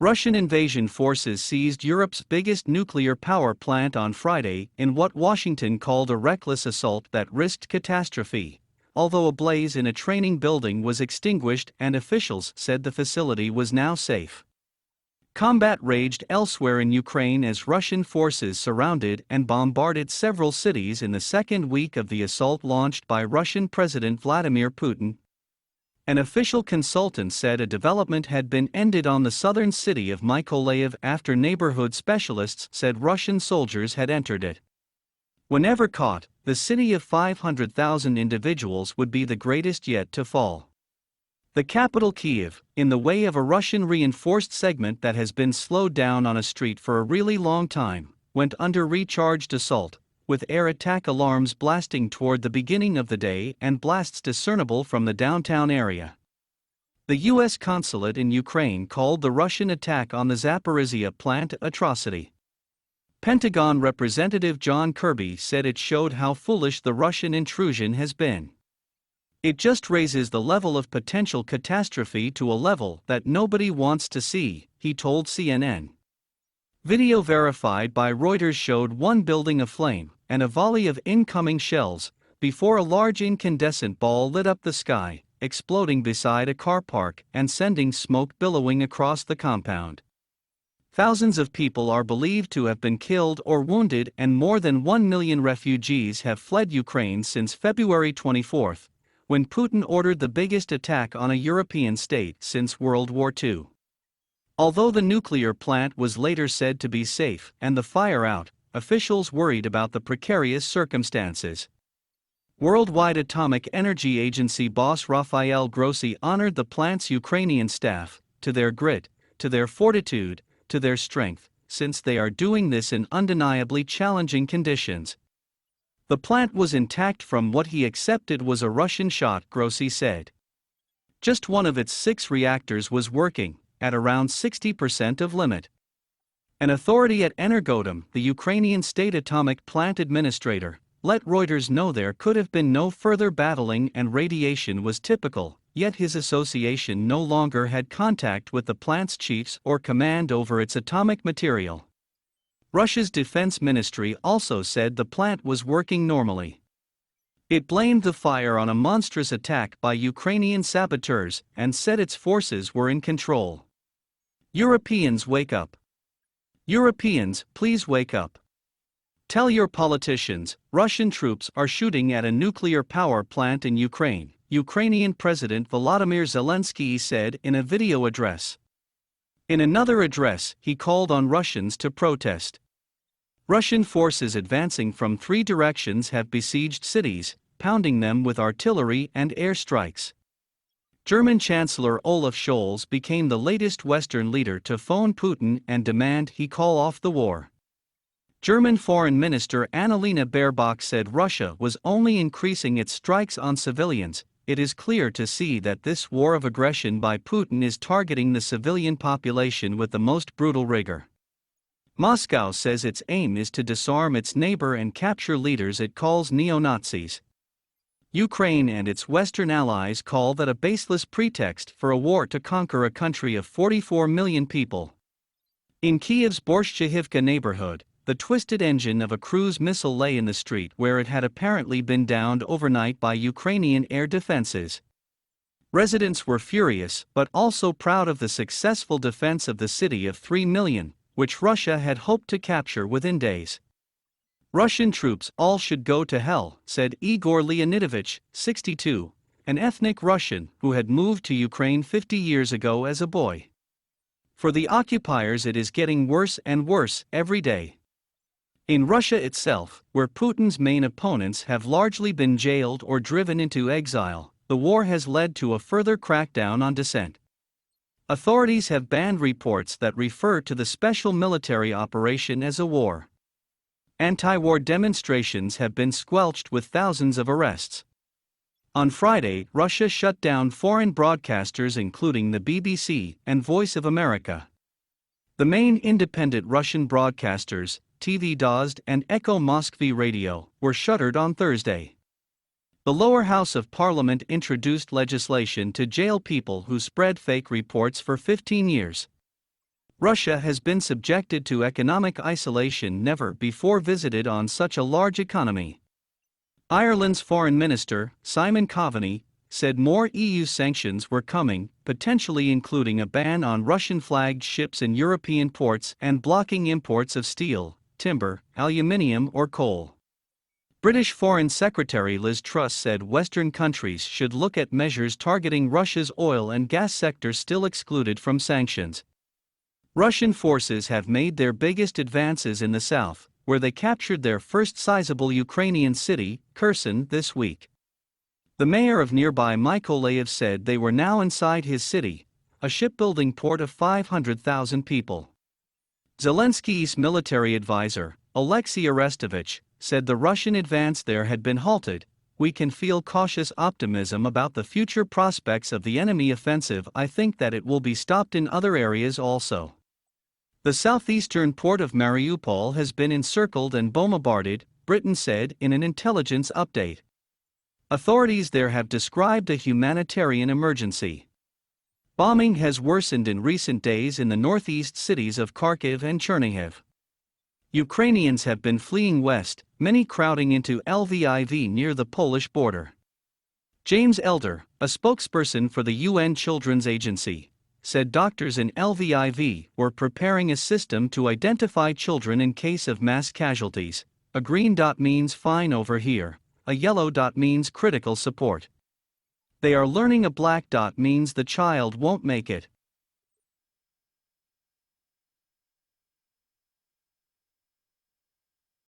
Russian invasion forces seized Europe's biggest nuclear power plant on Friday in what Washington called a reckless assault that risked catastrophe, although a blaze in a training building was extinguished and officials said the facility was now safe. Combat raged elsewhere in Ukraine as Russian forces surrounded and bombarded several cities in the second week of the assault launched by Russian President Vladimir Putin. An official consultant said a development had been ended on the southern city of Mykolaiv after neighborhood specialists said Russian soldiers had entered it. Whenever caught, the city of 500,000 individuals would be the greatest yet to fall. The capital Kyiv, in the way of a Russian reinforced segment that has been slowed down on a street for a really long time, went under recharged assault, with air attack alarms blasting toward the beginning of the day and blasts discernible from the downtown area. The U.S. consulate in Ukraine called the Russian attack on the Zaporizhzhia plant atrocity. Pentagon Representative John Kirby said it showed how foolish the Russian intrusion has been. It just raises the level of potential catastrophe to a level that nobody wants to see, he told CNN. Video verified by Reuters showed one building aflame and a volley of incoming shells before a large incandescent ball lit up the sky, exploding beside a car park and sending smoke billowing across the compound. Thousands of people are believed to have been killed or wounded, and more than 1 million refugees have fled Ukraine since February 24, when Putin ordered the biggest attack on a European state since World War II. Although the nuclear plant was later said to be safe and the fire out, officials worried about the precarious circumstances. Worldwide Atomic Energy Agency boss Rafael Grossi honored the plant's Ukrainian staff, to their grit, to their fortitude, to their strength, since they are doing this in undeniably challenging conditions. The plant was intact from what he accepted was a Russian shot, Grossi said. Just one of its 6 reactors was working, at around 60% of limit. An authority at Energodom, the Ukrainian state atomic plant administrator, let Reuters know there could have been no further battling and radiation was typical, yet his association no longer had contact with the plant's chiefs or command over its atomic material. Russia's defense ministry also said the plant was working normally. It blamed the fire on a monstrous attack by Ukrainian saboteurs and said its forces were in control. Europeans, wake up. Europeans, please wake up. Tell your politicians, Russian troops are shooting at a nuclear power plant in Ukraine, Ukrainian President Volodymyr Zelensky said in a video address. In another address, he called on Russians to protest. Russian forces advancing from 3 directions have besieged cities, pounding them with artillery and airstrikes. German Chancellor Olaf Scholz became the latest Western leader to phone Putin and demand he call off the war. German Foreign Minister Annalena Baerbock said Russia was only increasing its strikes on civilians. It is clear to see that this war of aggression by Putin is targeting the civilian population with the most brutal rigor. Moscow says its aim is to disarm its neighbor and capture leaders it calls neo-Nazis. Ukraine and its Western allies call that a baseless pretext for a war to conquer a country of 44 million people. In Kyiv's Borshchehivka neighborhood, the twisted engine of a cruise missile lay in the street where it had apparently been downed overnight by Ukrainian air defenses. Residents were furious but also proud of the successful defense of the city of 3 million, which Russia had hoped to capture within days. Russian troops all should go to hell, said Igor Leonidovich, 62, an ethnic Russian who had moved to Ukraine 50 years ago as a boy. For the occupiers it is getting worse and worse every day. In Russia itself, where Putin's main opponents have largely been jailed or driven into exile, the war has led to a further crackdown on dissent. Authorities have banned reports that refer to the special military operation as a war. Anti-war demonstrations have been squelched with thousands of arrests. On Friday, Russia shut down foreign broadcasters including the BBC and Voice of America. The main independent Russian broadcasters, TV Dozd and Echo Moskvy Radio, were shuttered on Thursday. The lower house of parliament introduced legislation to jail people who spread fake reports for 15 years. Russia has been subjected to economic isolation never before visited on such a large economy. Ireland's Foreign Minister, Simon Coveney, said more EU sanctions were coming, potentially including a ban on Russian-flagged ships in European ports and blocking imports of steel, timber, aluminium or coal. British Foreign Secretary Liz Truss said Western countries should look at measures targeting Russia's oil and gas sector still excluded from sanctions. Russian forces have made their biggest advances in the south, where they captured their first sizable Ukrainian city, Kherson, this week. The mayor of nearby Mykolaiv said they were now inside his city, a shipbuilding port of 500,000 people. Zelensky's military advisor, Alexei Arestovich, said the Russian advance there had been halted. "We can feel cautious optimism about the future prospects of the enemy offensive. I think that it will be stopped in other areas also." The southeastern port of Mariupol has been encircled and bombarded, Britain said in an intelligence update. Authorities there have described a humanitarian emergency. Bombing has worsened in recent days in the northeast cities of Kharkiv and Chernihiv. Ukrainians have been fleeing west, many crowding into Lviv near the Polish border. James Elder, a spokesperson for the UN Children's Agency, said doctors in Lviv were preparing a system to identify children in case of mass casualties. A green dot means fine over here, a yellow dot means critical support. They are learning a black dot means the child won't make it.